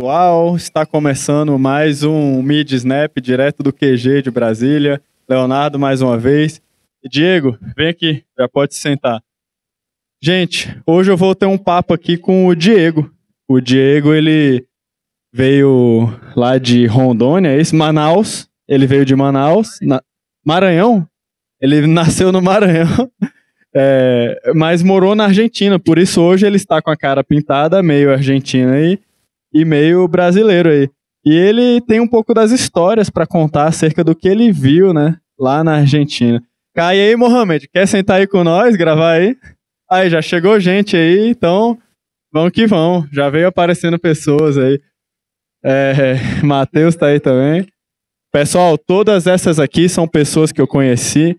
pessoal, está começando mais um Mid Snap direto do QG de Brasília. Leonardo mais uma vez. E Diego, vem aqui, já pode se sentar. Gente, hoje eu vou ter um papo aqui com o Diego. O Diego, ele veio lá de Rondônia, Manaus. Ele veio de Manaus, Maranhão. Ele nasceu no Maranhão, mas morou na Argentina. Por isso hoje ele está com a cara pintada, meio argentina aí. E meio brasileiro aí. E ele tem um pouco das histórias para contar acerca do que ele viu, né, lá na Argentina. Cai aí, Mohamed, quer sentar aí com nós, gravar aí? Aí, já chegou gente aí, então vamos que vamos. Já veio aparecendo pessoas aí. Matheus tá aí também. Pessoal, todas essas aqui são pessoas que eu conheci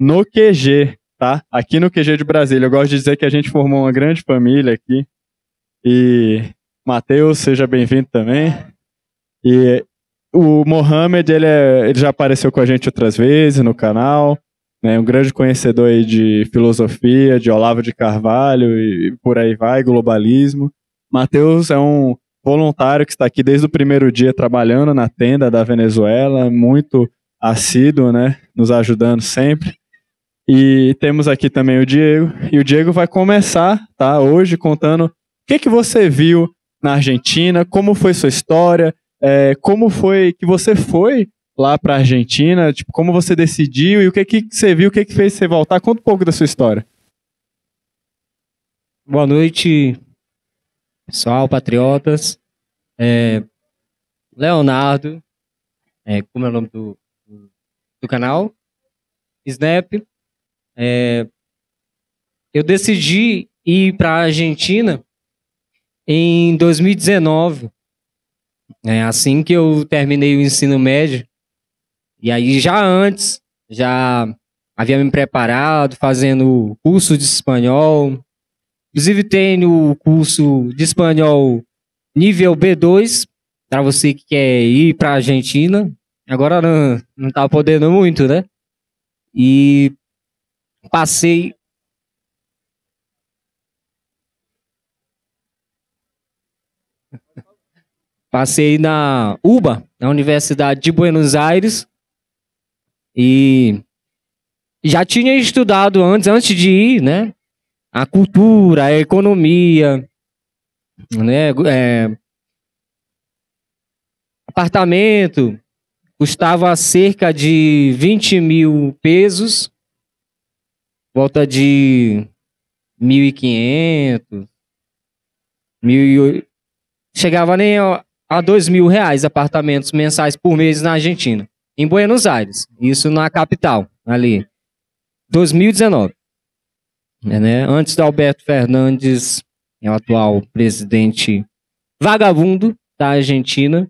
no QG, tá? Aqui no QG de Brasília. Eu gosto de dizer que a gente formou uma grande família aqui. E Matheus, seja bem-vindo também. E o Mohamed, ele já apareceu com a gente outras vezes no canal, né? Um grande conhecedor aí de filosofia, de Olavo de Carvalho e por aí vai, globalismo. Matheus é um voluntário que está aqui desde o primeiro dia trabalhando na tenda da Venezuela, muito assíduo, né? Nos ajudando sempre. E temos aqui também o Diego. E o Diego vai começar, tá? Hoje contando o que você viu na Argentina, como foi sua história, como foi que você foi lá para a Argentina, tipo, como você decidiu e o que você viu, o que fez você voltar. Conta um pouco da sua história. Boa noite, pessoal, patriotas. Leonardo, como é o nome do canal? Snap. Eu decidi ir para a Argentina em 2019, assim que eu terminei o ensino médio. E aí já antes, já havia me preparado, fazendo curso de espanhol. Inclusive tenho o curso de espanhol nível B2, para você que quer ir para a Argentina. Agora não tá podendo muito, né? E passei... Passei na UBA, na Universidade de Buenos Aires, e já tinha estudado antes de ir, né? A cultura, a economia, né? Apartamento custava cerca de 20 mil pesos, volta de 1.500, chegava nem a 2.000 reais apartamentos mensais por mês na Argentina, em Buenos Aires, isso na capital, ali, 2019. Né? Antes do Alberto Fernandes, o atual presidente vagabundo da Argentina,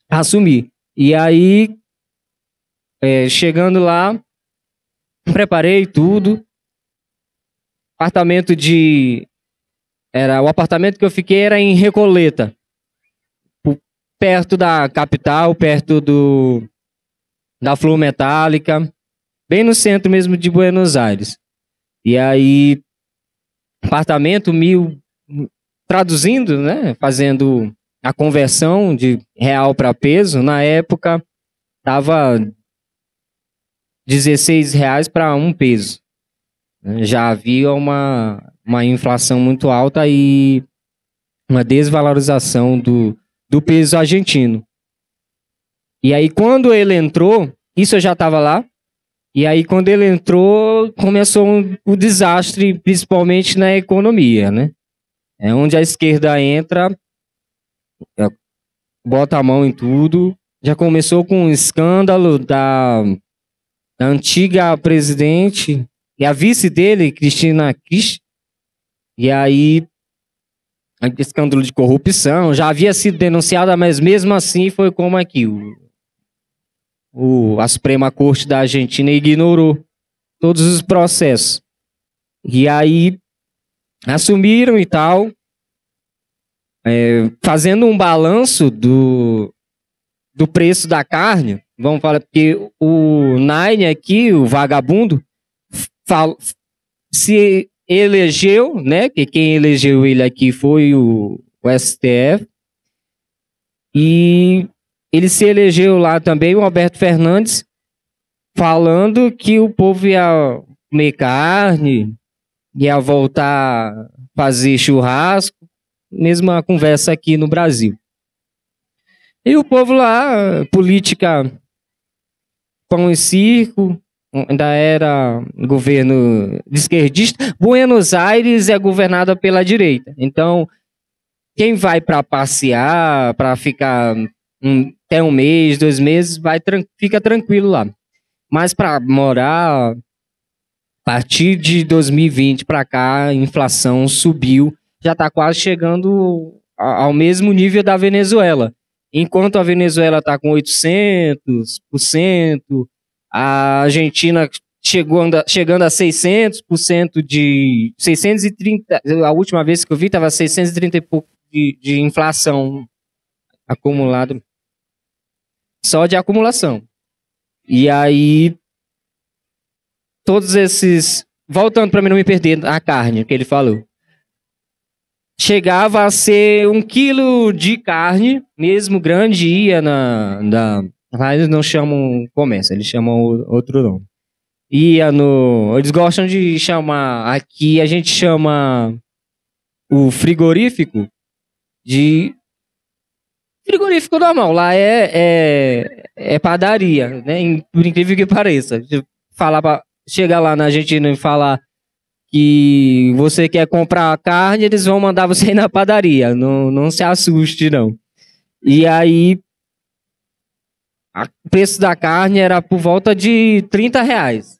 assumir. E aí, chegando lá, preparei tudo, o apartamento que eu fiquei era em Recoleta, perto da capital, perto da Flor Metálica, bem no centro mesmo de Buenos Aires. E aí, apartamento traduzindo, né, fazendo a conversão de real para peso, na época estava 16 reais para um peso. Já havia uma inflação muito alta e uma desvalorização do peso argentino. E aí, quando ele entrou, isso eu já estava lá, e aí, quando ele entrou, começou o desastre, principalmente na economia, né? É onde a esquerda entra, bota a mão em tudo. Já começou com um escândalo da antiga presidente e a vice dele, Cristina Kirchner. E aí, escândalo de corrupção, já havia sido denunciada, mas mesmo assim foi como aqui. A Suprema Corte da Argentina ignorou todos os processos. E aí, assumiram e tal, fazendo um balanço do preço da carne. Vamos falar, porque o Nine aqui, o vagabundo, se elegeu, né? Que quem elegeu ele aqui foi o o STF. E ele se elegeu lá também, o Alberto Fernandes, falando que o povo ia comer carne, ia voltar a fazer churrasco, mesma conversa aqui no Brasil. E o povo lá, política pão e circo, ainda era governo de esquerdista. Buenos Aires é governada pela direita. Então, quem vai para passear, para ficar até um mês, 2 meses, fica tranquilo lá. Mas para morar, a partir de 2020 para cá, a inflação subiu, já está quase chegando ao mesmo nível da Venezuela. Enquanto a Venezuela está com 800%, a Argentina chegando a 600% de 630, a última vez que eu vi estava 630 e pouco de inflação acumulado, só de acumulação. E aí, todos esses, voltando para mim não me perder a carne que ele falou, chegava a ser 1 quilo de carne, mesmo grande, ia lá eles não chamam comércio, eles chamam outro nome. Eles gostam de chamar, aqui a gente chama o frigorífico de frigorífico normal, lá é padaria, né? Por incrível que pareça. Chegar lá na Argentina e falar que você quer comprar carne, eles vão mandar você ir na padaria, não se assuste não. E aí, o preço da carne era por volta de R$30.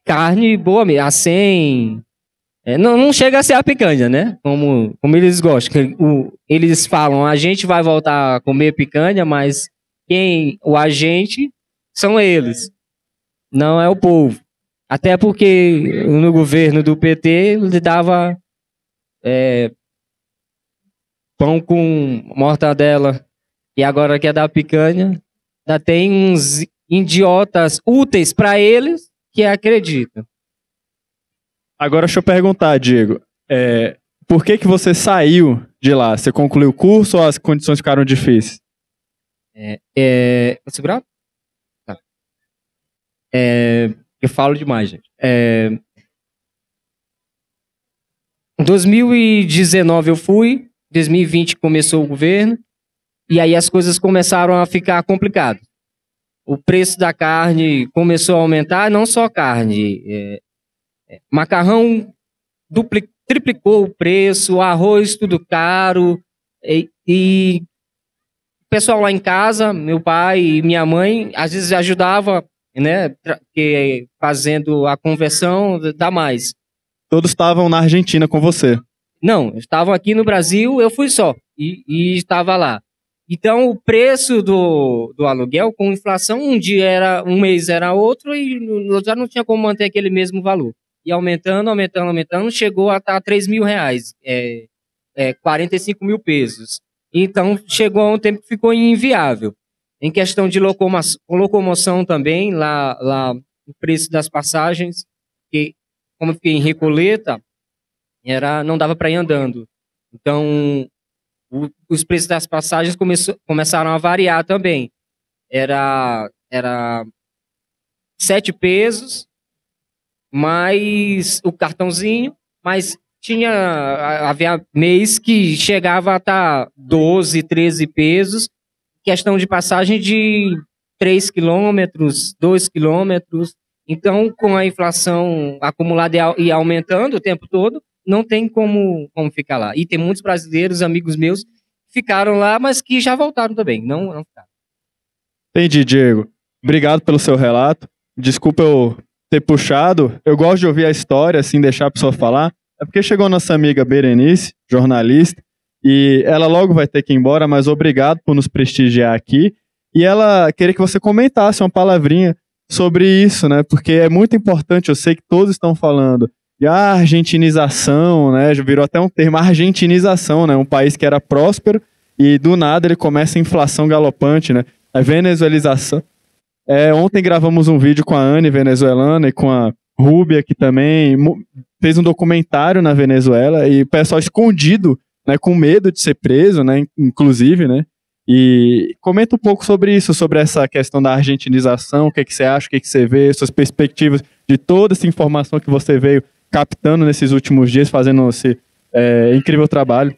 Carne boa mesmo, a 100... não chega a ser a picanha, né? Como eles gostam. Eles falam, a gente vai voltar a comer picanha, mas o agente são eles, não é o povo. Até porque no governo do PT ele dava pão com mortadela, e agora que é da picanha, ainda tem uns idiotas úteis para eles que acreditam. Agora deixa eu perguntar, Diego, por que você saiu de lá? Você concluiu o curso ou as condições ficaram difíceis? Vou segurar? Tá. Eu falo demais, gente. Em 2019 eu fui, 2020 começou o governo, e aí as coisas começaram a ficar complicadas. O preço da carne começou a aumentar, não só carne, macarrão triplicou o preço, arroz tudo caro, e o pessoal lá em casa, meu pai e minha mãe, às vezes ajudava, né, fazendo a conversão, dá mais. Todos estavam na Argentina com você? Não, estavam aqui no Brasil, eu fui só, e estava lá. Então, o preço do aluguel, com inflação, um mês era outro, e já não tinha como manter aquele mesmo valor. E aumentando, chegou a estar R$3.000, 45 mil pesos. Então, chegou a um tempo que ficou inviável. Em questão de locomoção também, lá o preço das passagens, que como eu fiquei em Recoleta, não dava para ir andando. Então, os preços das passagens começaram a variar também. Era 7 pesos, mais o cartãozinho, mas havia mês que chegava a estar 12, 13 pesos, questão de passagem de 3 quilômetros, 2 quilômetros. Então, com a inflação acumulada e aumentando o tempo todo, não tem como ficar lá. E tem muitos brasileiros, amigos meus, que ficaram lá, mas que já voltaram também, não ficaram. Entendi, Diego. Obrigado pelo seu relato. Desculpa eu ter puxado. Eu gosto de ouvir a história, assim, deixar a pessoa falar. É porque chegou nossa amiga Berenice, jornalista, e ela logo vai ter que ir embora, mas obrigado por nos prestigiar aqui. E ela queria que você comentasse uma palavrinha sobre isso, né? Porque é muito importante, eu sei que todos estão falando de argentinização, né? Já virou até um termo, argentinização, né? Um país que era próspero e do nada ele começa a inflação galopante, né? A venezuelização. Ontem gravamos um vídeo com a Anne, venezuelana, e com a Rúbia, que também fez um documentário na Venezuela, e o pessoal escondido né, com medo de ser preso, né, inclusive, né? E comenta um pouco sobre isso, sobre essa questão da argentinização, o que você acha, o que você vê, suas perspectivas de toda essa informação que você veio captando nesses últimos dias, fazendo esse incrível trabalho.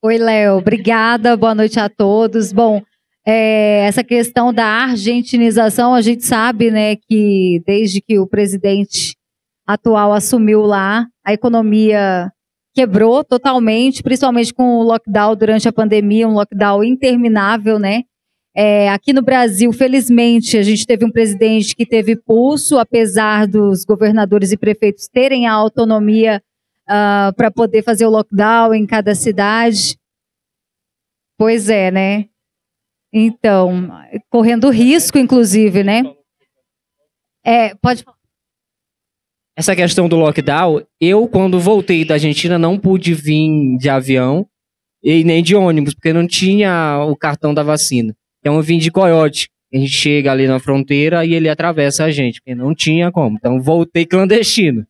Oi, Léo, obrigada, boa noite a todos. Bom, essa questão da argentinização, a gente sabe, né, que desde que o presidente atual assumiu lá, a economia quebrou totalmente, principalmente com o lockdown durante a pandemia, um lockdown interminável, né? Aqui no Brasil, felizmente, a gente teve um presidente que teve pulso, apesar dos governadores e prefeitos terem a autonomia para poder fazer o lockdown em cada cidade. Pois é, né? Então, correndo risco, inclusive, né? Pode falar. Essa questão do lockdown, eu, quando voltei da Argentina, não pude vir de avião e nem de ônibus, porque não tinha o cartão da vacina. Então eu vim de Coyote. A gente chega ali na fronteira e ele atravessa a gente, porque não tinha como. Então voltei clandestino.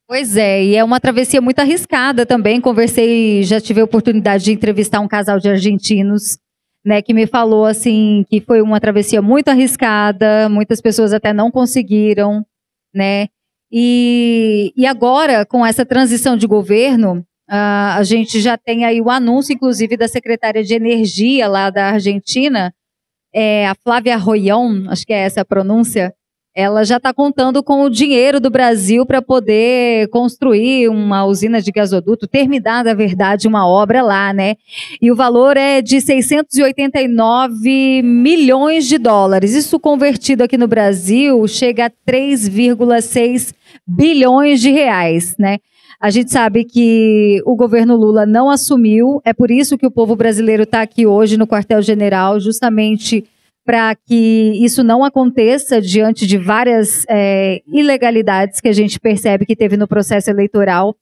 Pois é, e é uma travessia muito arriscada também. Já tive a oportunidade de entrevistar um casal de argentinos, né, que me falou assim que foi uma travessia muito arriscada, muitas pessoas até não conseguiram, né? E agora, com essa transição de governo, a gente já tem aí o anúncio, inclusive, da secretária de Energia lá da Argentina, a Flávia Arroyón, acho que é essa a pronúncia. Ela já está contando com o dinheiro do Brasil para poder construir uma usina de gasoduto, terminar, na verdade, uma obra lá, né? E o valor é de 689 milhões de dólares. Isso convertido aqui no Brasil chega a 3,6 bilhões de reais, né? A gente sabe que o governo Lula não assumiu, é por isso que o povo brasileiro está aqui hoje no quartel-general, justamente para que isso não aconteça diante de várias ilegalidades que a gente percebe que teve no processo eleitoral.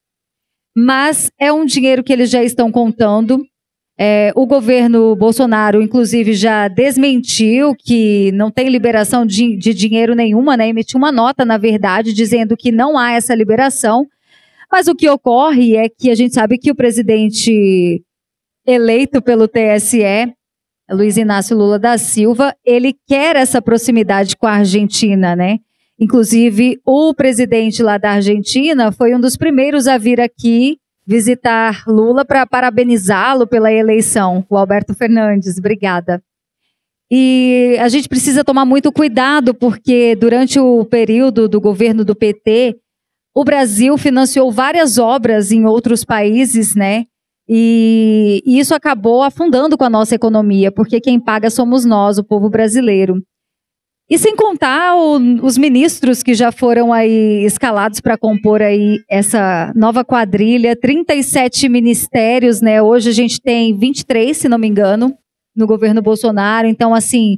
Mas é um dinheiro que eles já estão contando. O governo Bolsonaro, inclusive, já desmentiu que não tem liberação de dinheiro nenhuma, né? Emitiu uma nota, na verdade, dizendo que não há essa liberação. Mas o que ocorre é que a gente sabe que o presidente eleito pelo TSE, Luiz Inácio Lula da Silva, ele quer essa proximidade com a Argentina, né? Inclusive, o presidente lá da Argentina foi um dos primeiros a vir aqui visitar Lula para parabenizá-lo pela eleição, o Alberto Fernandes. Obrigada. E a gente precisa tomar muito cuidado, porque durante o período do governo do PT, o Brasil financiou várias obras em outros países, né? E isso acabou afundando com a nossa economia, porque quem paga somos nós, o povo brasileiro. E sem contar os ministros que já foram aí escalados para compor aí essa nova quadrilha, 37 ministérios, né? Hoje a gente tem 23, se não me engano, no governo Bolsonaro. Então, assim,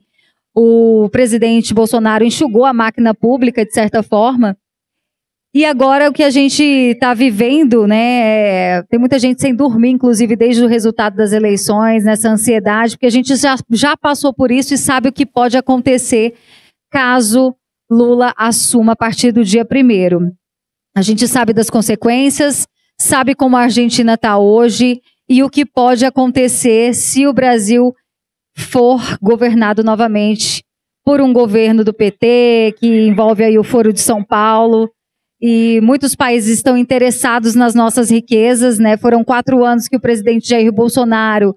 o presidente Bolsonaro enxugou a máquina pública, de certa forma. E agora o que a gente está vivendo, né, tem muita gente sem dormir, inclusive desde o resultado das eleições, nessa ansiedade, porque a gente já passou por isso e sabe o que pode acontecer caso Lula assuma a partir do dia 1º. A gente sabe das consequências, sabe como a Argentina está hoje e o que pode acontecer se o Brasil for governado novamente por um governo do PT, que envolve aí o Foro de São Paulo. E muitos países estão interessados nas nossas riquezas, né? Foram 4 anos que o presidente Jair Bolsonaro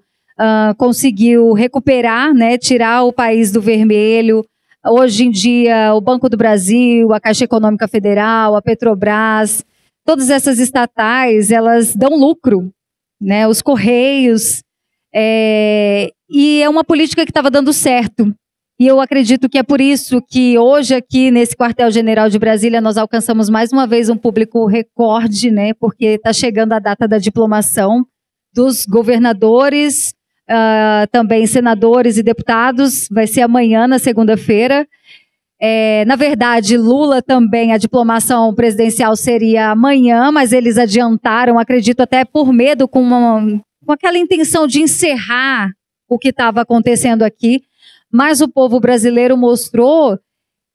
conseguiu recuperar, né? Tirar o país do vermelho. Hoje em dia, o Banco do Brasil, a Caixa Econômica Federal, a Petrobras, todas essas estatais, elas dão lucro, né? Os Correios. E é uma política que estava dando certo. E eu acredito que é por isso que hoje aqui nesse quartel-general de Brasília nós alcançamos mais uma vez um público recorde, né? Porque está chegando a data da diplomação dos governadores, também senadores e deputados. Vai ser amanhã, na segunda-feira. Na verdade, Lula também, a diplomação presidencial seria amanhã, mas eles adiantaram, acredito até por medo, com aquela intenção de encerrar o que estava acontecendo aqui. Mas o povo brasileiro mostrou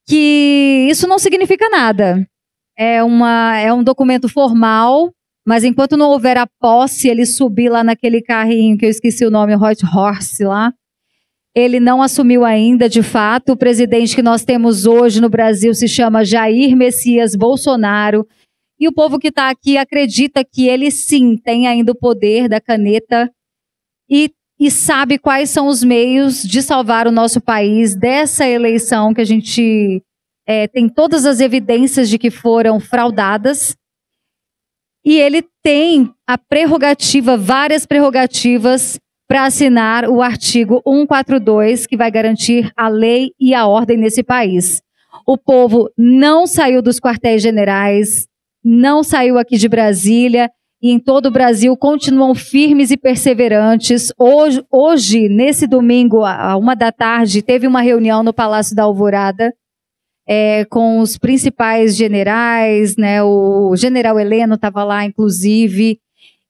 que isso não significa nada. É um documento formal, mas enquanto não houver a posse, ele subir lá naquele carrinho, que eu esqueci o nome, Hot Horse lá, ele não assumiu ainda, de fato. O presidente que nós temos hoje no Brasil se chama Jair Messias Bolsonaro, e o povo que está aqui acredita que ele sim tem ainda o poder da caneta e sabe quais são os meios de salvar o nosso país dessa eleição que a gente tem todas as evidências de que foram fraudadas. E ele tem a prerrogativa, várias prerrogativas, para assinar o artigo 142, que vai garantir a lei e a ordem nesse país. O povo não saiu dos quartéis generais, não saiu aqui de Brasília, e em todo o Brasil continuam firmes e perseverantes. Hoje, nesse domingo, à 13h, teve uma reunião no Palácio da Alvorada, com os principais generais, né? O general Heleno estava lá, inclusive,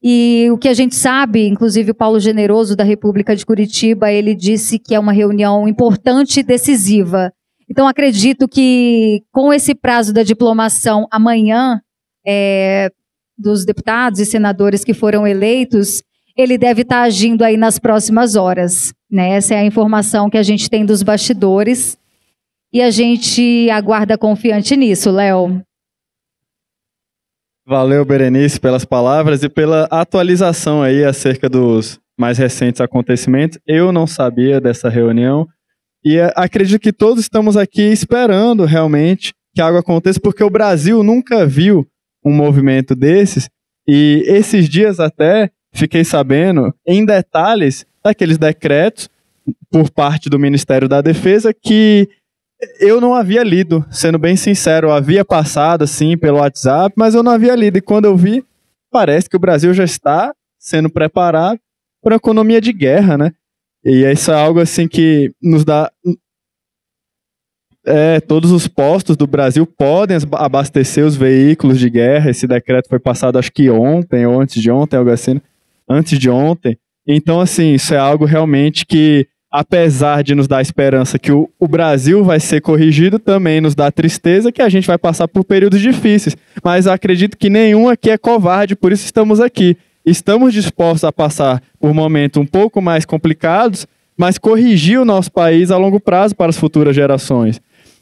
e o que a gente sabe, inclusive o Paulo Generoso, da República de Curitiba, ele disse que é uma reunião importante e decisiva. Então, acredito que com esse prazo da diplomação amanhã, dos deputados e senadores que foram eleitos, ele deve estar agindo aí nas próximas horas, né? Essa é a informação que a gente tem dos bastidores. E a gente aguarda confiante nisso, Léo. Valeu, Berenice, pelas palavras e pela atualização aí acerca dos mais recentes acontecimentos. Eu não sabia dessa reunião e acredito que todos estamos aqui esperando realmente que algo aconteça, porque o Brasil nunca viu um movimento desses, e esses dias até fiquei sabendo em detalhes daqueles decretos por parte do Ministério da Defesa que eu não havia lido, sendo bem sincero. Eu havia passado assim pelo WhatsApp, mas eu não havia lido, e quando eu vi, parece que o Brasil já está sendo preparado para a economia de guerra, né? E isso é algo assim que nos dá... todos os postos do Brasil podem abastecer os veículos de guerra. Esse decreto foi passado acho que ontem ou antes de ontem, algo assim, antes de ontem. Então, assim, isso é algo realmente que, apesar de nos dar esperança que o Brasil vai ser corrigido, também nos dá tristeza que a gente vai passar por períodos difíceis. Mas eu acredito que nenhum aqui é covarde, por isso estamos aqui. Estamos dispostos a passar por momentos um pouco mais complicados, mas corrigir o nosso país a longo prazo para as futuras gerações.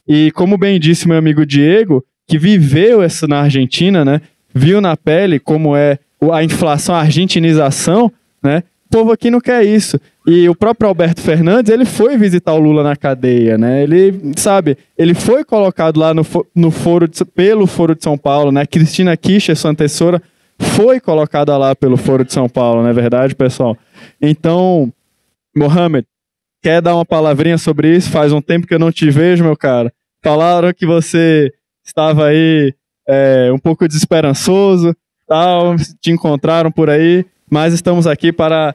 E como bem disse meu amigo Diego, que viveu isso na Argentina, né? Viu na pele como é a inflação, a argentinização, né? O povo aqui não quer isso. E o próprio Alberto Fernandes, ele foi visitar o Lula na cadeia, né? Ele, sabe, ele foi colocado lá pelo Foro de São Paulo, né? Cristina Kirchner, sua antecessora, foi colocada lá pelo Foro de São Paulo, não é verdade, pessoal? Então, Mohamed, quer dar uma palavrinha sobre isso? Faz um tempo que eu não te vejo, meu cara. Falaram que você estava aí um pouco desesperançoso, tal, te encontraram por aí, mas estamos aqui para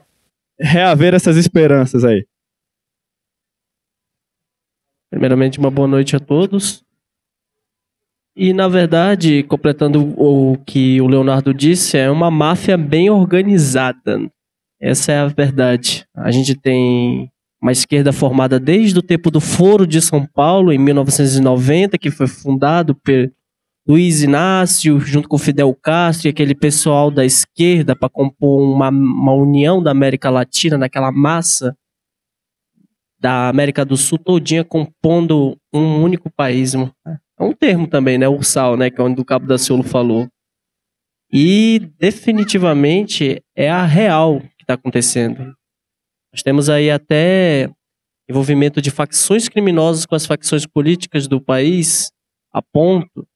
reaver essas esperanças aí. Primeiramente, uma boa noite a todos. E, na verdade, completando o que o Leonardo disse, é uma máfia bem organizada. Essa é a verdade. A gente tem uma esquerda formada desde o tempo do Foro de São Paulo, em 1990, que foi fundado por Luiz Inácio, junto com Fidel Castro e aquele pessoal da esquerda, para compor uma união da América Latina, naquela massa da América do Sul todinha, compondo um único país. É um termo também, né? Ursal, né? Que é onde o Cabo Daciolo falou. E definitivamente é a real que está acontecendo. Nós temos aí até envolvimento de facções criminosas com as facções políticas do país, a ponto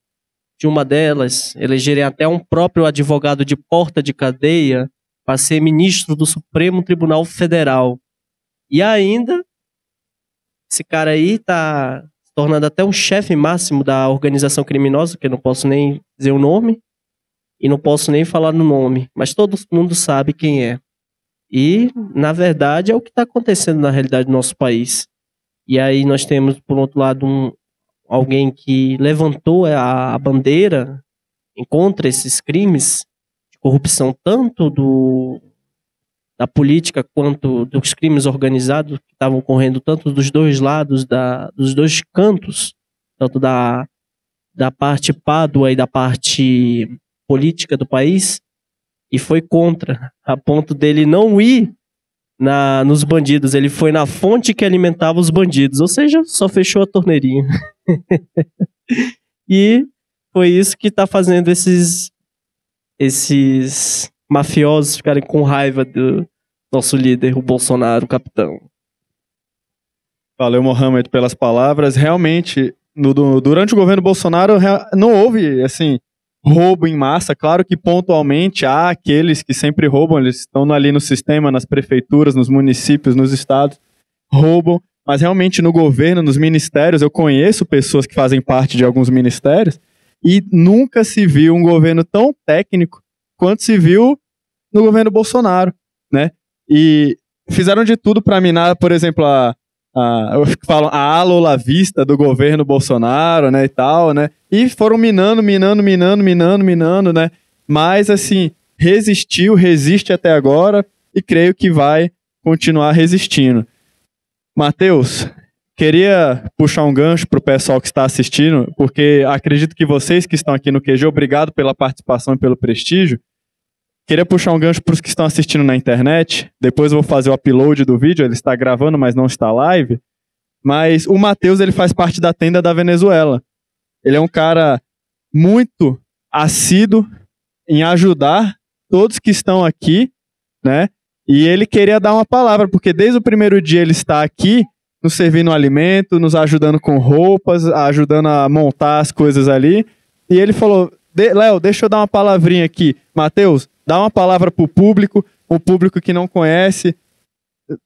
de uma delas elegerem até um próprio advogado de porta de cadeia para ser ministro do Supremo Tribunal Federal. E ainda, esse cara aí está se tornando até um chefe máximo da organização criminosa, que eu não posso nem dizer o nome, e não posso nem falar no nome, mas todo mundo sabe quem é. E, na verdade, é o que está acontecendo na realidade do nosso país. E aí nós temos, por outro lado, alguém que levantou a bandeira contra esses crimes de corrupção, tanto da política quanto dos crimes organizados que estavam ocorrendo tanto dos dois lados, dos dois cantos, tanto da parte pádua e da parte política do país. e foi contra, a ponto dele não ir nos bandidos, ele foi na fonte que alimentava os bandidos, ou seja, só fechou a torneirinha. E foi isso que tá fazendo esses mafiosos ficarem com raiva do nosso líder, o Bolsonaro, o capitão. Valeu, Mohamed, pelas palavras. Realmente, durante o governo Bolsonaro, não houve, assim, roubo em massa. Claro que pontualmente há aqueles que sempre roubam, eles estão ali no sistema, nas prefeituras, nos municípios, nos estados, roubam. Mas realmente no governo, nos ministérios, eu conheço pessoas que fazem parte de alguns ministérios e nunca se viu um governo tão técnico quanto se viu no governo Bolsonaro, né? E fizeram de tudo para minar, por exemplo, eu falo a ala olavista do governo Bolsonaro, né, e tal, né? E foram minando, né? Mas, assim, resiste até agora e creio que vai continuar resistindo. Matheus, queria puxar um gancho para o pessoal que está assistindo, porque acredito que vocês que estão aqui no QG, obrigado pela participação e pelo prestígio. Queria puxar um gancho para os que estão assistindo na internet. Depois eu vou fazer o upload do vídeo, ele está gravando, mas não está live. Mas o Matheus, ele faz parte da tenda da Venezuela. Ele é um cara muito assíduo em ajudar todos que estão aqui, né? E ele queria dar uma palavra, porque desde o primeiro dia ele está aqui, nos servindo alimento, nos ajudando com roupas, ajudando a montar as coisas ali. E ele falou, Léo, deixa eu dar uma palavrinha aqui. Matheus, dá uma palavra pro público, o público que não conhece.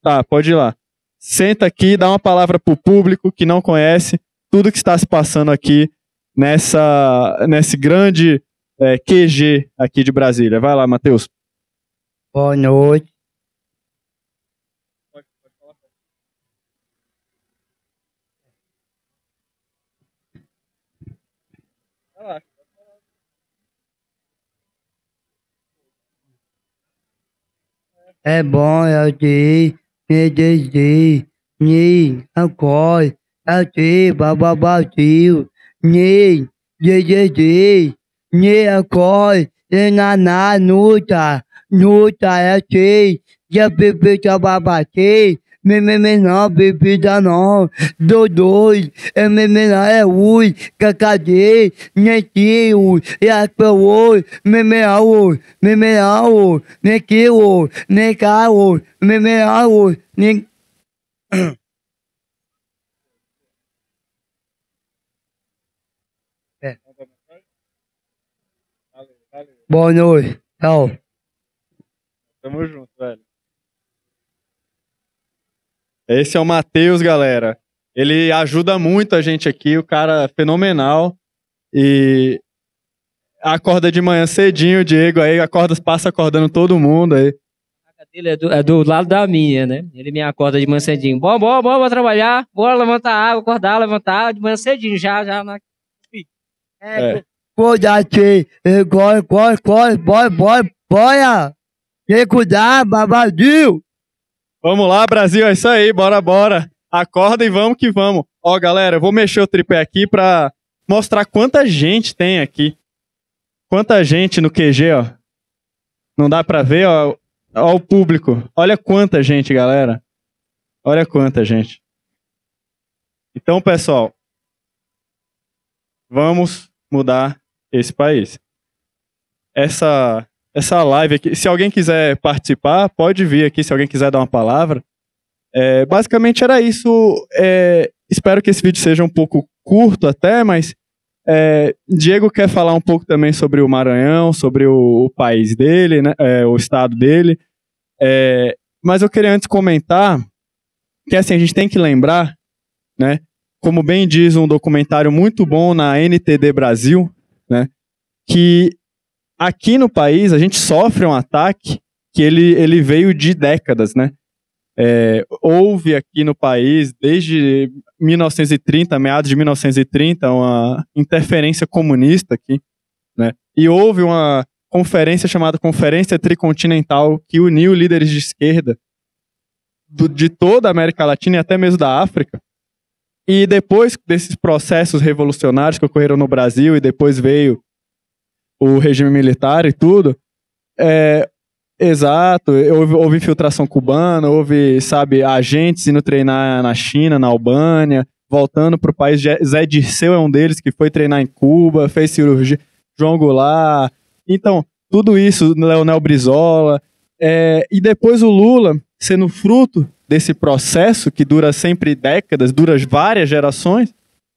Tá, pode ir lá. Senta aqui, dá uma palavra pro público que não conhece tudo que está se passando aqui nesse grande QG aqui de Brasília. Vai lá, Matheus. Boa noite. É bom eu te dizer, nem agora, eu bababativo, nem dizer, nem agora, na nuta, eu te, já bebida babati, não, bebida não, dois, não é ui, cacadê, netinho, e a pelo, memeu, nem quilo, nem carro, memeu, nem. Boa noite, tchau. Tamo junto, velho. Esse é o Matheus, galera. Ele ajuda muito a gente aqui, o cara é fenomenal. E acorda de manhã cedinho, o Diego aí passa acordando todo mundo aí. A casa dele é do lado da minha, né? Ele me acorda de manhã cedinho. Bora trabalhar, bora levantar água, acordar, levantar de manhã cedinho, já. Cuidado, bora! Quem cuidar, babadinho! Vamos lá, Brasil, é isso aí, bora. Acorda e vamos que vamos. Ó, galera, eu vou mexer o tripé aqui pra mostrar quanta gente tem aqui. Quanta gente no QG, ó. Não dá pra ver, ó o público. Olha quanta gente, galera. Olha quanta gente. Então, pessoal, vamos mudar esse país. Essa live aqui, se alguém quiser participar, pode vir aqui, se alguém quiser dar uma palavra. Basicamente era isso. Espero que esse vídeo seja um pouco curto até, mas Diego quer falar um pouco também sobre o Maranhão, sobre o país dele, né, o estado dele. Mas eu queria antes comentar que assim, a gente tem que lembrar, né, como bem diz um documentário muito bom na NTD Brasil, né, que aqui no país a gente sofre um ataque que ele veio de décadas, né? Houve aqui no país, desde 1930, meados de 1930, uma interferência comunista aqui, né? E houve uma conferência chamada Conferência Tricontinental que uniu líderes de esquerda de toda a América Latina e até mesmo da África. E depois desses processos revolucionários que ocorreram no Brasil e depois veio o regime militar e tudo, Exato, houve infiltração cubana, houve, sabe, agentes indo treinar na China, na Albânia, voltando para o país. Zé Dirceu é um deles que foi treinar em Cuba, fez cirurgia, João Goulart. Então, tudo isso, Leonel Brizola. E depois o Lula, sendo fruto desse processo que dura sempre décadas, dura várias gerações,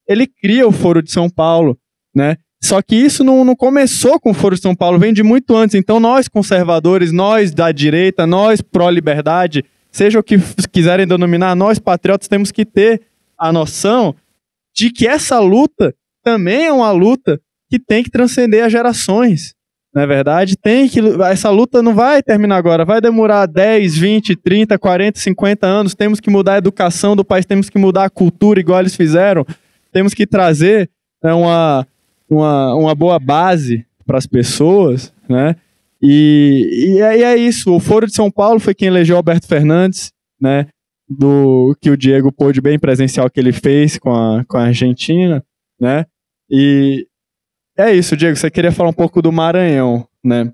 ele cria o Foro de São Paulo, né? Só que isso não começou com o Foro de São Paulo, vem de muito antes. Então nós conservadores, nós da direita, nós pró-liberdade, seja o que quiserem denominar, nós patriotas temos que ter a noção de que essa luta também é uma luta que tem que transcender as gerações. Não é verdade? Essa luta não vai terminar agora, vai demorar 10, 20, 30, 40, 50 anos. Temos que mudar a educação do país, temos que mudar a cultura igual eles fizeram. Temos que trazer uma boa base para as pessoas, né? E é isso. O Foro de São Paulo foi quem elegeu Alberto Fernandes, né? Que o Diego pôde bem presenciar o que ele fez com a Argentina, né? E é isso, Diego. Você queria falar um pouco do Maranhão, né?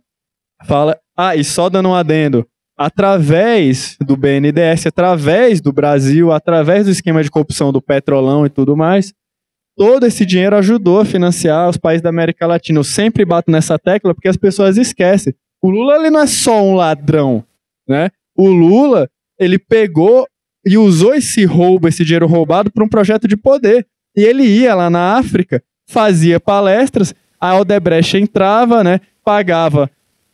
E só dando um adendo. Através do BNDES, através do Brasil, através do esquema de corrupção do Petrolão e tudo mais, todo esse dinheiro ajudou a financiar os países da América Latina. Eu sempre bato nessa tecla porque as pessoas esquecem. O Lula, ele não é só um ladrão, né? O Lula, ele pegou e usou esse dinheiro roubado para um projeto de poder. E ele ia lá na África, fazia palestras, a Odebrecht entrava, né? Pagava.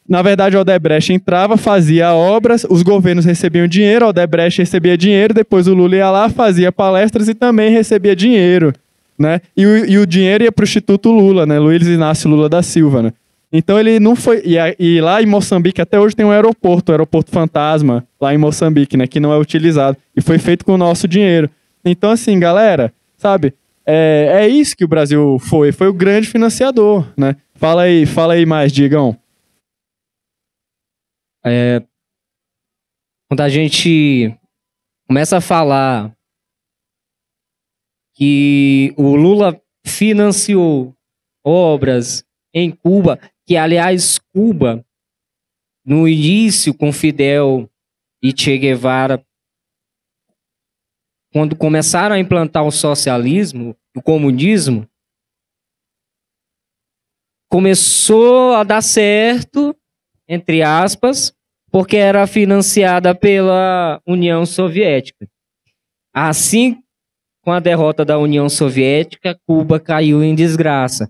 Na verdade, a Odebrecht entrava, fazia obras, os governos recebiam dinheiro, a Odebrecht recebia dinheiro, depois o Lula ia lá, fazia palestras e também recebia dinheiro. Né? E o dinheiro ia para o Instituto Lula, né? Luiz Inácio Lula da Silva, né? Então ele não foi... E lá em Moçambique até hoje tem um aeroporto, o aeroporto fantasma, lá em Moçambique, né? Que não é utilizado. E foi feito com o nosso dinheiro. Então, assim, galera, sabe? É isso que o Brasil foi. Foi o grande financiador, né? Fala aí mais, Digão. Quando a gente começa a falar que o Lula financiou obras em Cuba, que, aliás, Cuba, no início com Fidel e Che Guevara, quando começaram a implantar o socialismo, o comunismo, começou a dar certo, entre aspas, porque era financiada pela União Soviética. Assim, com a derrota da União Soviética, Cuba caiu em desgraça.